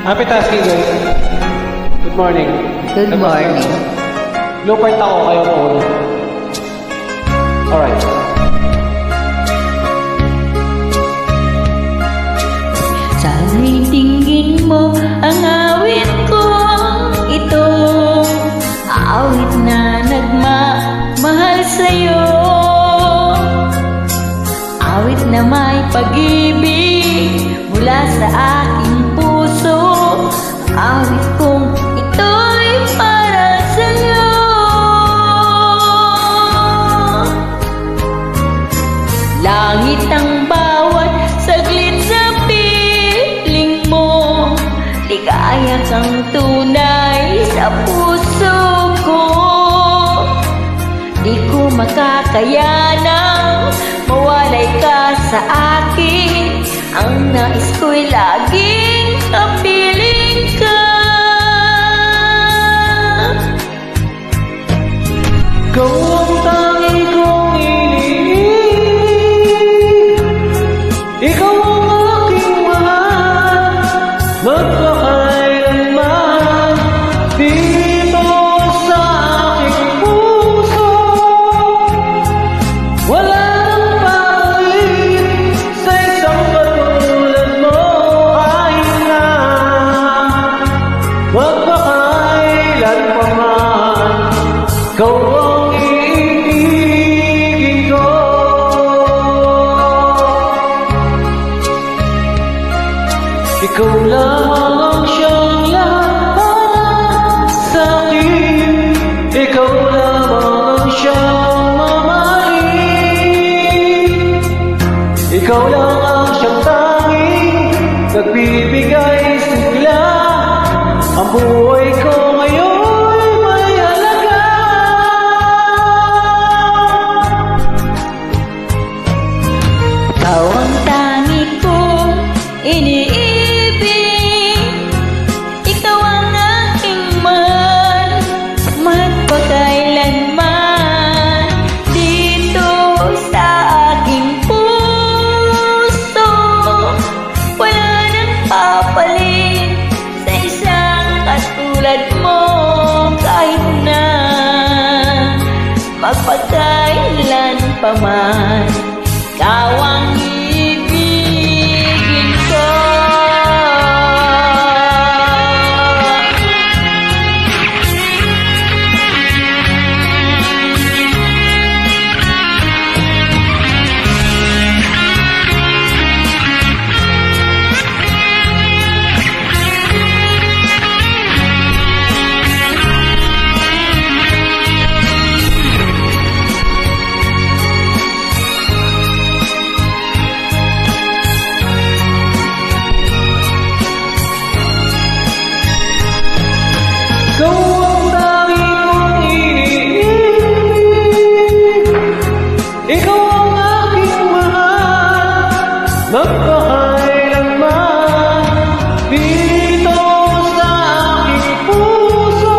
Happy tasking, guys. Good morning. Good morning. Blue part ako, kayo po. Alright. Sana'y tingin mo ang awit ko, ito awit na nagmamahal sa'yo, awit na may pag-ibig mula sa aking puso, awit kong ito'y para sa'yo. Langit ang bawat saglit sa piling mo, ligaya kang tunay sa puso ko. Di ko makakayanang mawalay ka sa akin, ang nais ko'y laging kapiling ka. Ikaw ang tangi kong iniibig, ikaw ang aking mahal, magpakailanman dito sa aking puso. Wala nang papalit sa isang katulad mo, kahit na magpakailanman. Ikaw ang iibigin ko. Ikaw lamang ang siyang lahat sa'kin, ikaw lamang ang siyang mamahalin, ikaw lang ang siyang tanging nagbibigay sigla. Ang buhay ko ngayon may halaga. Ikaw ang tangi kong iniibig, ikaw ang aking mahal, magpakailanman dito sa aking puso. Wala nang papalit sa isang katulad mo, kahit na magpakailan pa man. Ikaw ang ibigin ko. Ikaw ang tangi kong iniibig, ikaw ang aking mahal, magpakailanman dito sa aking puso.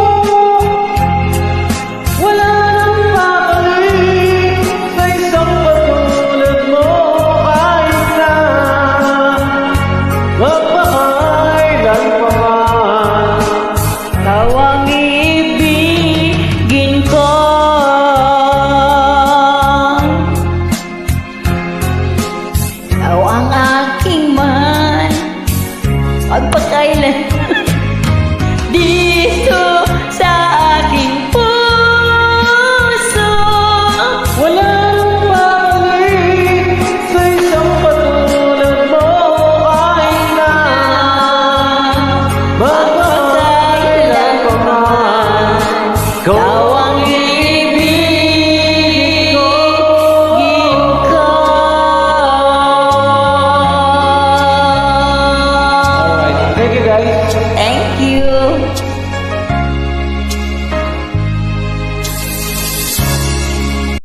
Wala nang papalit sa isang katulad mo, kahit na magpakailan pa man. Ikaw ang ibigin ko. Ikaw ang aking mahal, magpakailan dito sa aking puso. Wala nang papalit sa isang katulad mo, kahit na magpakailan pa man. Ikaw